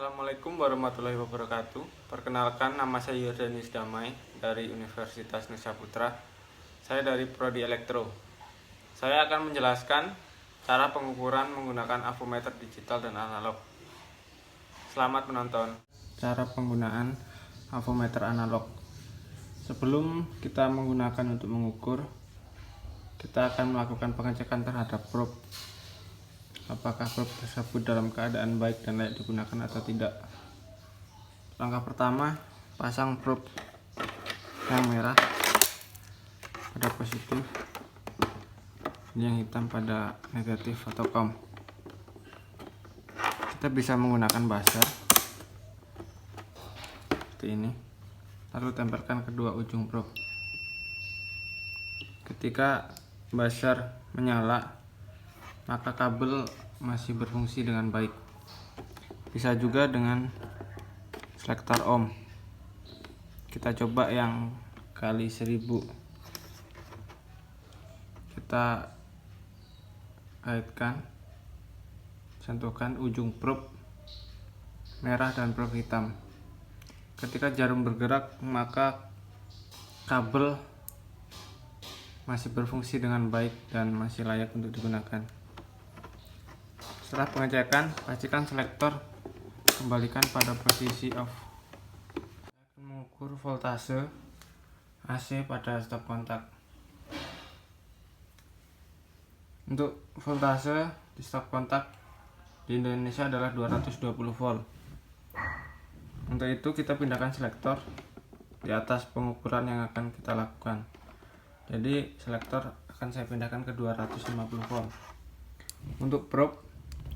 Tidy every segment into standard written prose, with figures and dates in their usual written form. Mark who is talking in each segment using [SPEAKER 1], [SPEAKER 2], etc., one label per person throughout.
[SPEAKER 1] Assalamualaikum warahmatullahi wabarakatuh. Perkenalkan, nama saya Yordanis Damai dari Universitas Nusa Putra. Saya dari Prodi Elektro. Saya akan menjelaskan cara pengukuran menggunakan avometer digital dan analog. Selamat menonton. Cara penggunaan avometer analog. Sebelum kita menggunakan untuk mengukur, kita akan melakukan pengecekan terhadap probe. Apakah probe tersebut dalam keadaan baik dan layak digunakan atau tidak. Langkah pertama, pasang probe yang merah pada positif, yang hitam pada negatif atau COM. Kita bisa menggunakan buzzer seperti ini, lalu tempelkan kedua ujung probe. Ketika buzzer menyala, maka kabel masih berfungsi dengan baik. Bisa juga dengan selektor ohm. Kita coba yang kali 1000. Kita kaitkan, sentuhkan ujung probe merah dan probe hitam. Ketika jarum bergerak, maka kabel masih berfungsi dengan baik dan masih layak untuk digunakan. Setelah pengecekan, pastikan selektor kembalikan pada posisi off. Saya akan mengukur voltase AC pada stop kontak. Untuk voltase di stop kontak di Indonesia adalah 220 volt. Untuk itu kita pindahkan selektor di atas pengukuran yang akan kita lakukan. Jadi selektor akan saya pindahkan ke 250 volt. Untuk probe,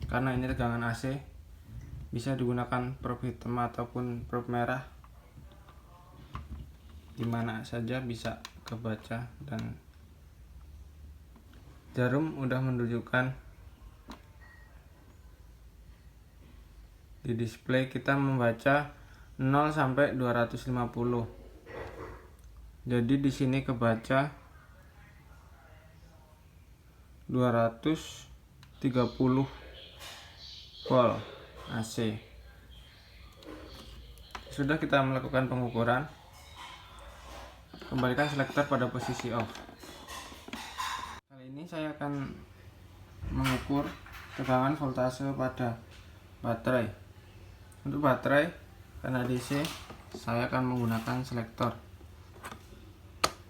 [SPEAKER 1] karena ini tegangan AC, bisa digunakan probe hitam ataupun probe merah, dimana saja bisa kebaca, dan jarum udah menunjukkan di display kita membaca 0 sampai 250. Jadi di sini kebaca 230 volt AC. Sudah kita melakukan pengukuran, kembalikan selektor pada posisi off. Kali ini saya akan mengukur tegangan voltase pada baterai. Untuk baterai karena DC, saya akan menggunakan selektor.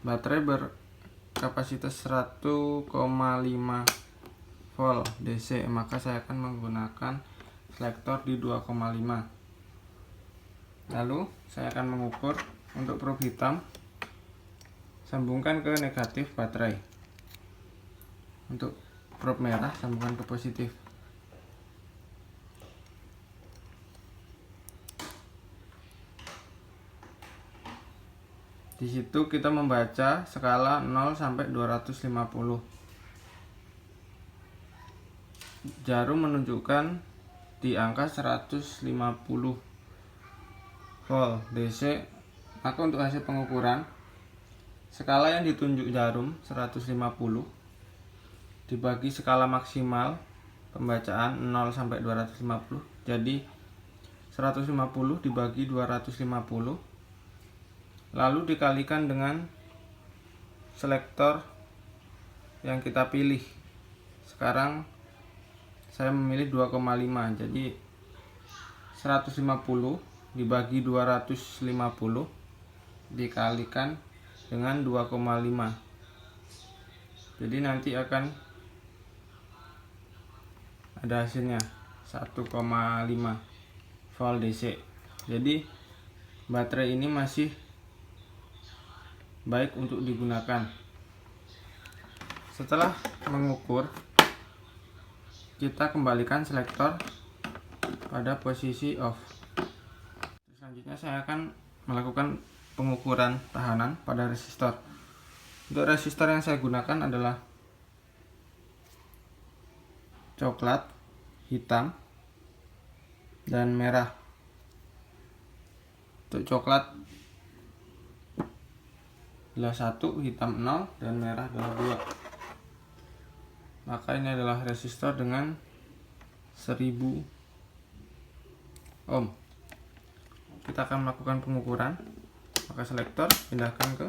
[SPEAKER 1] Baterai berkapasitas 1,5 volt DC, maka saya akan menggunakan selektor di 2,5. Lalu saya akan mengukur untuk probe hitam, sambungkan ke negatif baterai. Untuk probe merah, sambungkan ke positif. Di situ kita membaca skala 0 sampai 250. Jarum menunjukkan di angka 150 volt DC. Maka untuk hasil pengukuran, skala yang ditunjuk jarum 150 dibagi skala maksimal pembacaan 0 sampai 250. Jadi 150 dibagi 250, lalu dikalikan dengan selektor yang kita pilih. Sekarang saya memilih 2,5, jadi 150 dibagi 250 dikalikan dengan 2,5. Jadi nanti akan ada hasilnya 1,5 volt DC. Jadi baterai ini masih baik untuk digunakan. Setelah mengukur, kita kembalikan selektor pada posisi off. Selanjutnya saya akan melakukan pengukuran tahanan pada resistor. Untuk resistor yang saya gunakan adalah coklat, hitam, dan merah. Untuk coklat adalah 1, hitam 0, dan merah adalah 2. Maka ini adalah resistor dengan 1000 ohm. Kita akan melakukan pengukuran, maka selektor pindahkan ke,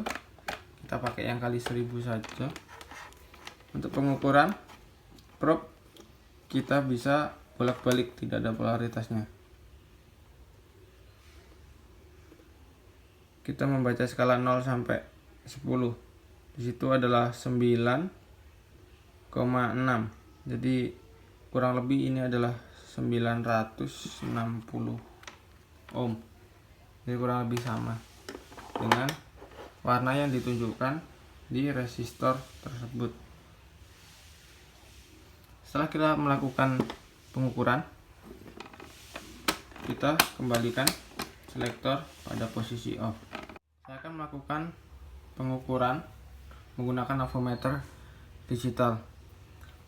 [SPEAKER 1] kita pakai yang kali 1000 saja. Untuk pengukuran probe kita bisa bolak-balik, tidak ada polaritasnya. Kita membaca skala 0 sampai 10. Di situ adalah 9,6. Jadi kurang lebih ini adalah 960 ohm. Jadi kurang lebih sama dengan warna yang ditunjukkan di resistor tersebut. Setelah kita melakukan pengukuran, kita kembalikan selektor pada posisi off. Saya akan melakukan pengukuran menggunakan avometer digital.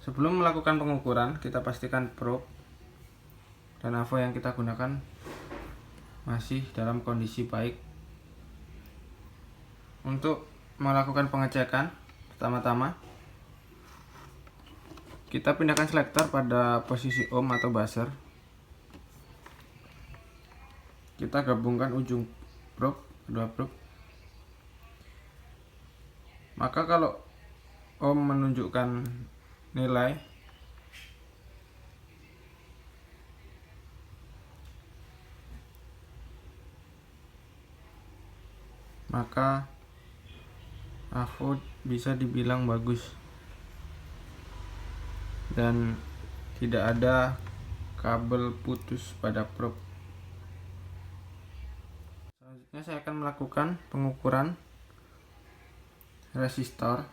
[SPEAKER 1] Sebelum melakukan pengukuran, kita pastikan probe dan avo yang kita gunakan masih dalam kondisi baik. Untuk melakukan pengecekan, pertama-tama kita pindahkan selektor pada posisi ohm atau buzzer. Kita gabungkan ujung probe, kedua probe. Maka kalau ohm menunjukkan nilai, maka avo bisa dibilang bagus dan tidak ada kabel putus pada probe. Selanjutnya saya akan melakukan pengukuran resistor.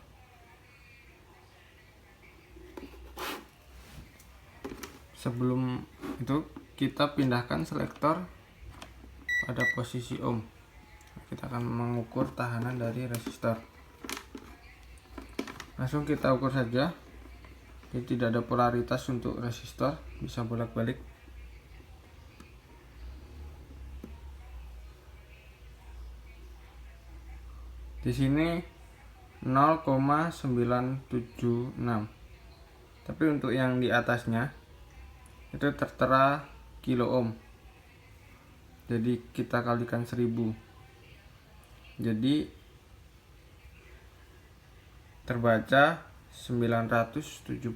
[SPEAKER 1] Sebelum itu kita pindahkan selektor pada posisi ohm. Kita akan mengukur tahanan dari resistor. Langsung kita ukur saja. Jadi tidak ada polaritas untuk resistor, bisa bolak-balik. Di sini 0,976. Tapi untuk yang di atasnya itu tertera kilo ohm. Jadi kita kalikan 1000. Jadi terbaca 976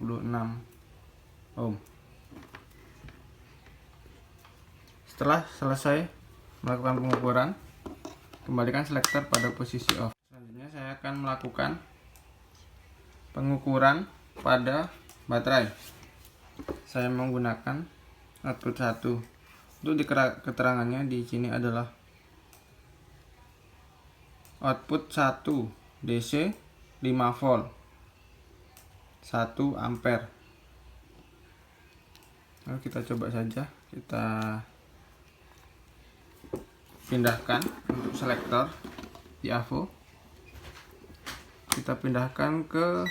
[SPEAKER 1] ohm. Setelah selesai melakukan pengukuran, kembalikan selektor pada posisi off. Selanjutnya saya akan melakukan pengukuran pada baterai. Saya menggunakan output 1. Untuk di keterangannya di sini adalah output 1 DC 5 volt 1 ampere. Lalu kita coba saja, kita pindahkan untuk selektor di avo. Kita pindahkan ke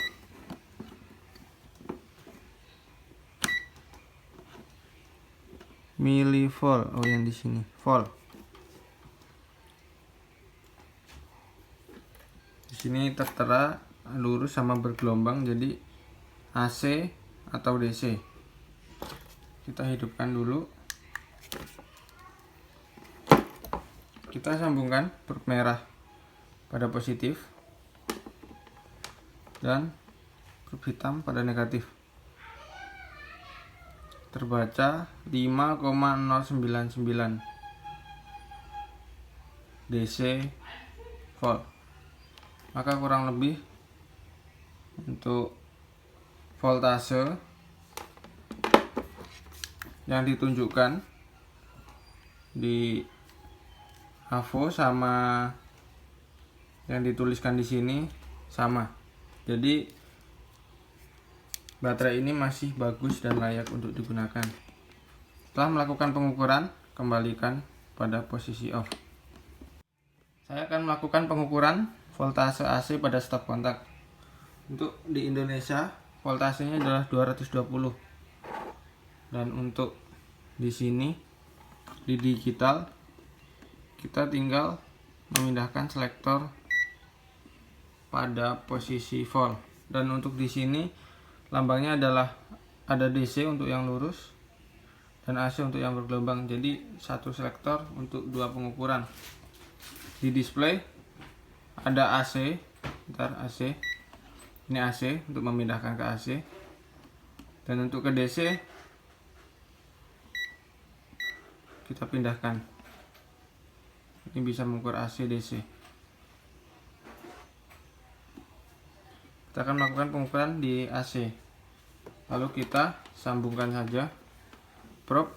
[SPEAKER 1] milivolt. Oh, yang di sini volt. Di sini tertera lurus sama bergelombang, jadi AC atau DC. Kita hidupkan dulu. Kita sambungkan probe merah pada positif dan probe hitam pada negatif. Terbaca 5,099 DC volt. Maka kurang lebih untuk voltase yang ditunjukkan di avo sama yang dituliskan di sini sama. Jadi baterai ini masih bagus dan layak untuk digunakan. Setelah melakukan pengukuran, kembalikan pada posisi off. Saya akan melakukan pengukuran voltase AC pada stop kontak. Untuk di Indonesia voltasenya adalah 220. Dan untuk di sini di digital kita tinggal memindahkan selektor pada posisi volt. Dan untuk di sini lambangnya adalah ada DC untuk yang lurus dan AC untuk yang bergelombang. Jadi satu selektor untuk dua pengukuran. Di display ada AC, AC. Ini AC untuk memindahkan ke AC. Dan untuk ke DC kita pindahkan. Ini bisa mengukur AC DC. Kita akan melakukan pengukuran di AC. Lalu kita sambungkan saja probe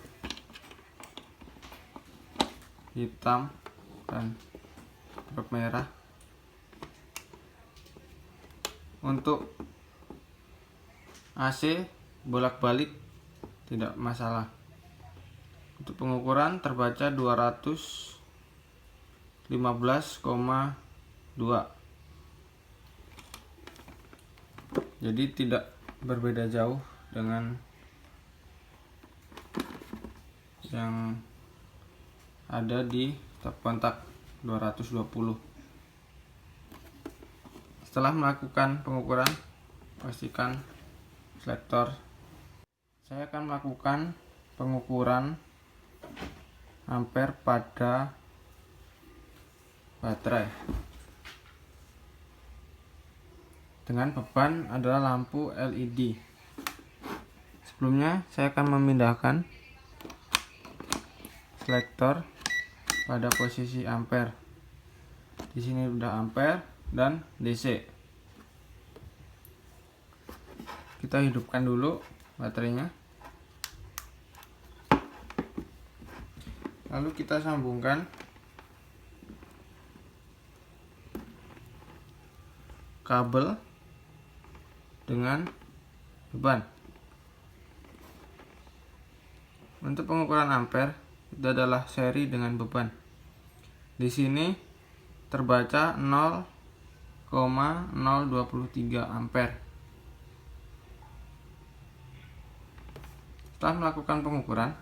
[SPEAKER 1] hitam dan probe merah. Untuk AC bolak-balik tidak masalah. Untuk pengukuran terbaca 215,2. Jadi tidak berbeda jauh dengan yang ada di stop kontak 220. Setelah melakukan pengukuran, pastikan selektor. Saya akan melakukan pengukuran ampere pada baterai dengan beban adalah lampu LED. Sebelumnya saya akan memindahkan selektor pada posisi ampere. Di sini sudah ampere dan DC. Kita hidupkan dulu baterainya. Lalu kita sambungkan kabel dengan beban. Untuk pengukuran ampere itu adalah seri dengan beban. Di sini terbaca 0,023 ampere. Setelah melakukan pengukuran,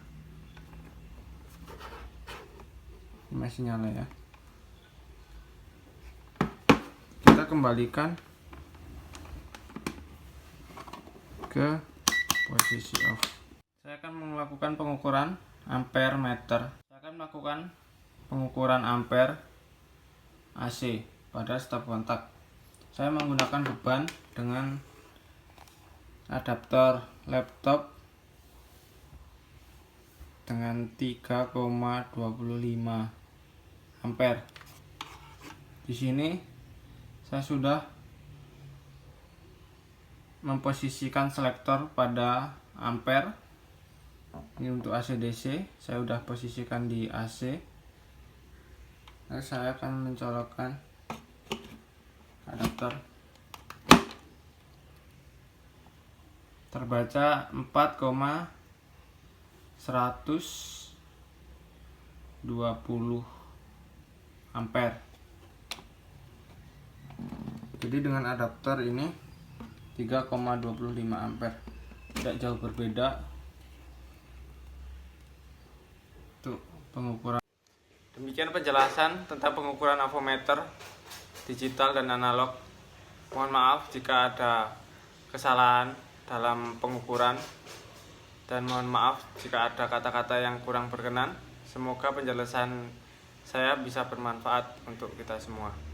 [SPEAKER 1] masih nyala ya, kita kembalikan ke posisi off. Saya akan melakukan pengukuran ampere meter. Saya akan melakukan pengukuran ampere AC pada stop kontak. Saya menggunakan beban dengan adaptor laptop dengan 3,25 ampere. Di sini saya sudah memposisikan selektor pada ampere. Ini untuk AC DC, saya sudah posisikan di AC. Lalu saya akan mencolokkan adaptor. Terbaca 4,120 ampere. Jadi dengan adaptor ini 3,25 ampere, tidak jauh berbeda untuk pengukuran. Demikian penjelasan tentang pengukuran avometer digital dan analog. Mohon maaf jika ada kesalahan dalam pengukuran, dan mohon maaf jika ada kata-kata yang kurang berkenan. Semoga penjelasan saya bisa bermanfaat untuk kita semua.